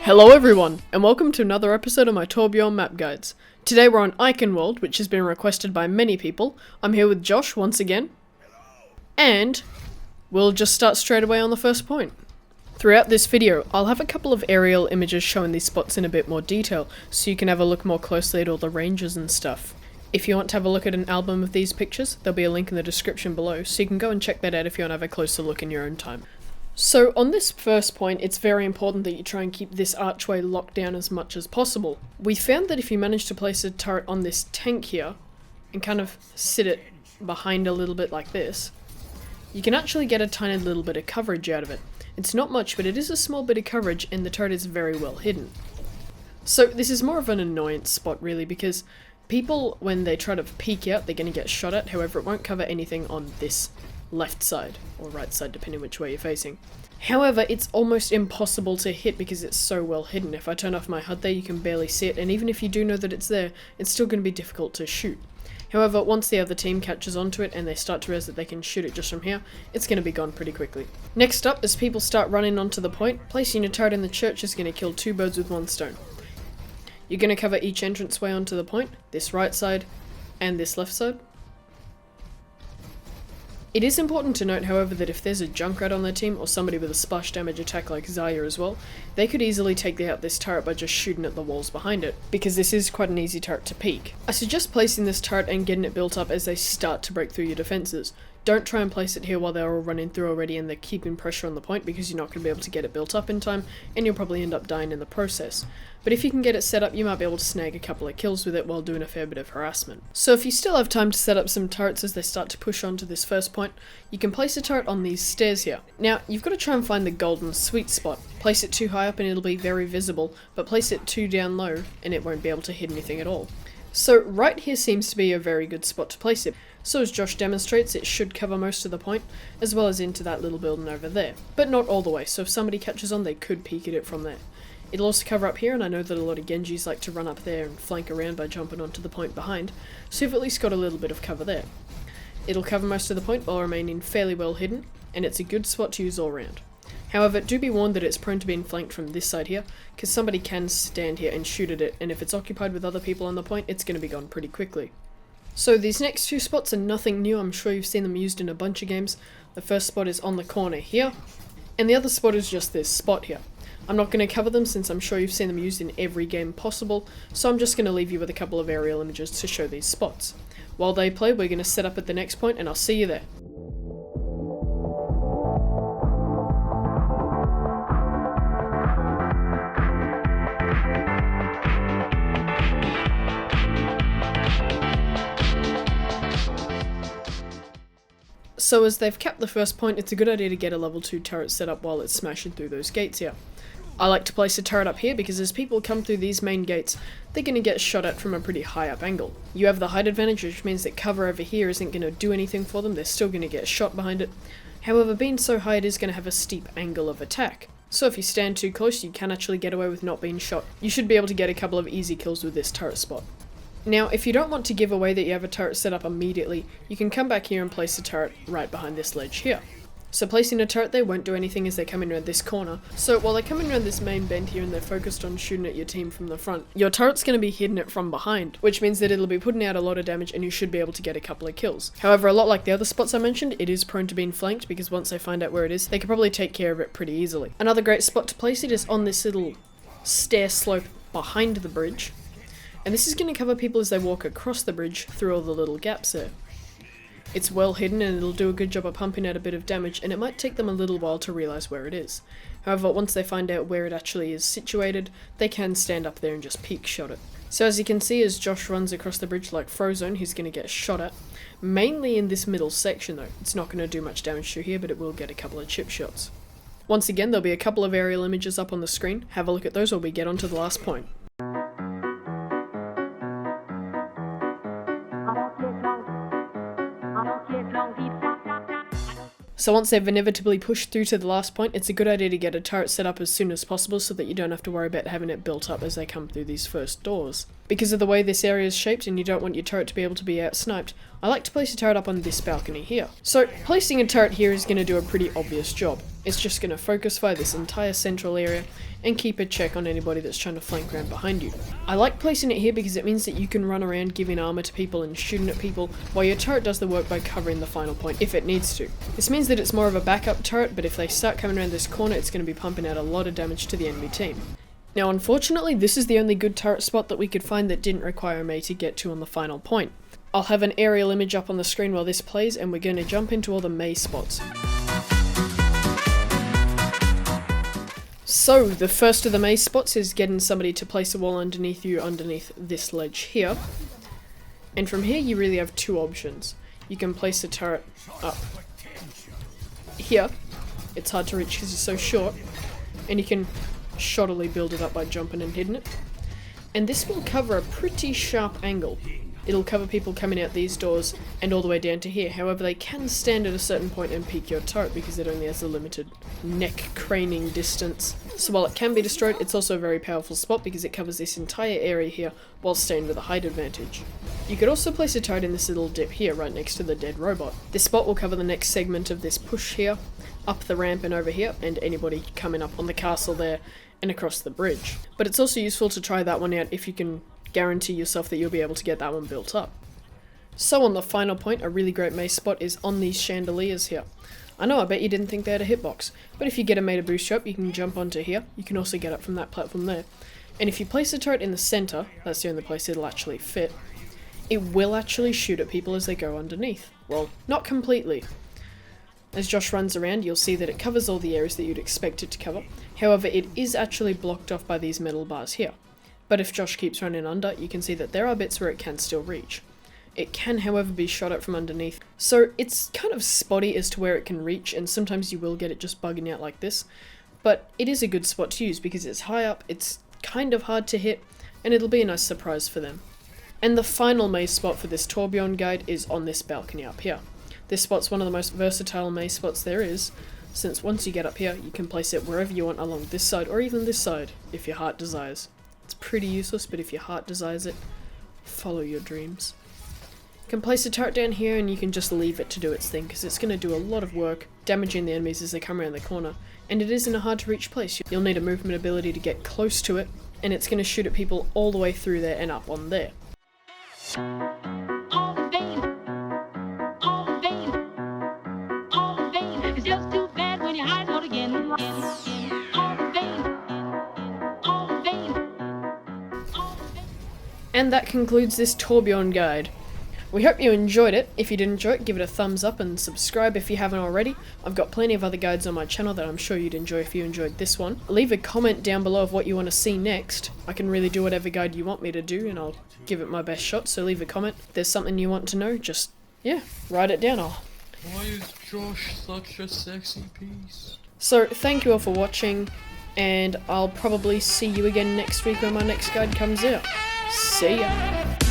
Hello everyone, and welcome to another episode of my Torbjorn map guides. Today we're on Eichenwalde, which has been requested by many people. I'm here with Josh once again. And we'll just start straight away on the first point. Throughout this video, I'll have a couple of aerial images showing these spots in a bit more detail, so you can have a look more closely at all the ranges and stuff. If you want to have a look at an album of these pictures, there'll be a link in the description below, so you can go and check that out if you want to have a closer look in your own time. So on this first point, it's very important that you try and keep this archway locked down as much as possible. We found that if you manage to place a turret on this tank here, and kind of sit it behind a little bit like this, you can actually get a tiny little bit of coverage out of it. It's not much, but it is a small bit of coverage, and the turret is very well hidden. So this is more of an annoyance spot really, because people, when they try to peek out, they're going to get shot at. However, it won't cover anything on this left side, or right side, depending which way you're facing. However, it's almost impossible to hit because it's so well hidden. If I turn off my HUD there, you can barely see it, and even if you do know that it's there, it's still going to be difficult to shoot. However, once the other team catches onto it and they start to realize that they can shoot it just from here, it's going to be gone pretty quickly. Next up, as people start running onto the point, placing a turret in the church is going to kill two birds with one stone. You're going to cover each entranceway onto the point, this right side and this left side. It is important to note, however, that if there's a Junkrat on their team, or somebody with a splash damage attack like Zaya as well, they could easily take out this turret by just shooting at the walls behind it, because this is quite an easy turret to peek. I suggest placing this turret and getting it built up as they start to break through your defences. Don't try and place it here while they're all running through already and they're keeping pressure on the point, because you're not going to be able to get it built up in time, and you'll probably end up dying in the process. But if you can get it set up, you might be able to snag a couple of kills with it while doing a fair bit of harassment. So if you still have time to set up some turrets as they start to push onto this first point, you can place a turret on these stairs here. Now, you've got to try and find the golden sweet spot. Place it too high up and it'll be very visible, but place it too down low and it won't be able to hit anything at all. So right here seems to be a very good spot to place it. So as Josh demonstrates, it should cover most of the point, as well as into that little building over there. But not all the way, so if somebody catches on, they could peek at it from there. It'll also cover up here, and I know that a lot of Genjis like to run up there and flank around by jumping onto the point behind, so you've at least got a little bit of cover there. It'll cover most of the point while remaining fairly well hidden, and it's a good spot to use all around. However, do be warned that it's prone to being flanked from this side here, because somebody can stand here and shoot at it, and if it's occupied with other people on the point, it's going to be gone pretty quickly. So these next two spots are nothing new, I'm sure you've seen them used in a bunch of games. The first spot is on the corner here, and the other spot is just this spot here. I'm not going to cover them since I'm sure you've seen them used in every game possible, so I'm just going to leave you with a couple of aerial images to show these spots. While they play, we're going to set up at the next point, and I'll see you there. So as they've capped the first point, it's a good idea to get a level 2 turret set up while it's smashing through those gates here. I like to place a turret up here because as people come through these main gates, they're going to get shot at from a pretty high up angle. You have the height advantage, which means that cover over here isn't going to do anything for them, they're still going to get shot behind it. However, being so high, it is going to have a steep angle of attack. So if you stand too close, you can actually get away with not being shot. You should be able to get a couple of easy kills with this turret spot. Now, if you don't want to give away that you have a turret set up immediately, you can come back here and place a turret right behind this ledge here. So placing a turret there won't do anything as they're coming around this corner. So while they're coming around this main bend here and they're focused on shooting at your team from the front, your turret's going to be hitting it from behind, which means that it'll be putting out a lot of damage and you should be able to get a couple of kills. However, a lot like the other spots I mentioned, it is prone to being flanked because once they find out where it is, they can probably take care of it pretty easily. Another great spot to place it is on this little stair slope behind the bridge. And this is going to cover people as they walk across the bridge through all the little gaps there. It's well hidden and it'll do a good job of pumping out a bit of damage, and it might take them a little while to realise where it is. However, once they find out where it actually is situated, they can stand up there and just peek shot it. So as you can see, as Josh runs across the bridge like Frozone, he's going to get shot at. Mainly in this middle section though. It's not going to do much damage to here, but it will get a couple of chip shots. Once again, there'll be a couple of aerial images up on the screen. Have a look at those while we get on to the last point. So once they've inevitably pushed through to the last point, it's a good idea to get a turret set up as soon as possible so that you don't have to worry about having it built up as they come through these first doors. Because of the way this area is shaped and you don't want your turret to be able to be out-sniped, I like to place a turret up on this balcony here. So placing a turret here is going to do a pretty obvious job. It's just going to focus fire this entire central area and keep a check on anybody that's trying to flank around behind you. I like placing it here because it means that you can run around giving armor to people and shooting at people while your turret does the work by covering the final point if it needs to. This means that it's more of a backup turret, but if they start coming around this corner, it's going to be pumping out a lot of damage to the enemy team. Now unfortunately, this is the only good turret spot that we could find that didn't require me to get to on the final point. I'll have an aerial image up on the screen while this plays, and we're going to jump into all the maze spots. So, the first of the maze spots is getting somebody to place a wall underneath you, underneath this ledge here. And from here you really have two options. You can place a turret up here. It's hard to reach because it's so short. And you can shoddily build it up by jumping and hitting it. And this will cover a pretty sharp angle. It'll cover people coming out these doors and all the way down to here. However, they can stand at a certain point and peek your turret because it only has a limited neck craning distance. So while it can be destroyed, it's also a very powerful spot because it covers this entire area here while staying with a height advantage. You could also place a turret in this little dip here right next to the dead robot. This spot will cover the next segment of this push here, up the ramp and over here, and anybody coming up on the castle there and across the bridge. But it's also useful to try that one out if you can guarantee yourself that you'll be able to get that one built up. So on the final point, a really great maze spot is on these chandeliers here. I know, I bet you didn't think they had a hitbox, but if you get a meter boost up, you can jump onto here. You can also get up from that platform there. And if you place a turret in the center, that's the only place it'll actually fit, it will actually shoot at people as they go underneath. Well, not completely. As Josh runs around, you'll see that it covers all the areas that you'd expect it to cover. However, it is actually blocked off by these metal bars here. But if Josh keeps running under, you can see that there are bits where it can still reach. It can, however, be shot at from underneath, so it's kind of spotty as to where it can reach, and sometimes you will get it just bugging out like this. But it is a good spot to use because it's high up, it's kind of hard to hit, and it'll be a nice surprise for them. And the final maze spot for this tourbillon guide is on this balcony up here. This spot's one of the most versatile maze spots there is, since once you get up here, you can place it wherever you want along this side, or even this side, if your heart desires. It's pretty useless, but if your heart desires it, follow your dreams. You can place a turret down here and you can just leave it to do its thing, because it's going to do a lot of work, damaging the enemies as they come around the corner, and it is in a hard to reach place. You'll need a movement ability to get close to it, and it's going to shoot at people all the way through there and up on there. It's just too bad when your eyes go again. And that concludes this tourbillon guide. We hope you enjoyed it. If you did enjoy it, give it a thumbs up and subscribe if you haven't already. I've got plenty of other guides on my channel that I'm sure you'd enjoy if you enjoyed this one. Leave a comment down below of what you want to see next. I can really do whatever guide you want me to do, and I'll give it my best shot, so leave a comment. If there's something you want to know, just, yeah, write it down. Why is Josh such a sexy piece? So, thank you all for watching, and I'll probably see you again next week when my next guide comes out. See ya!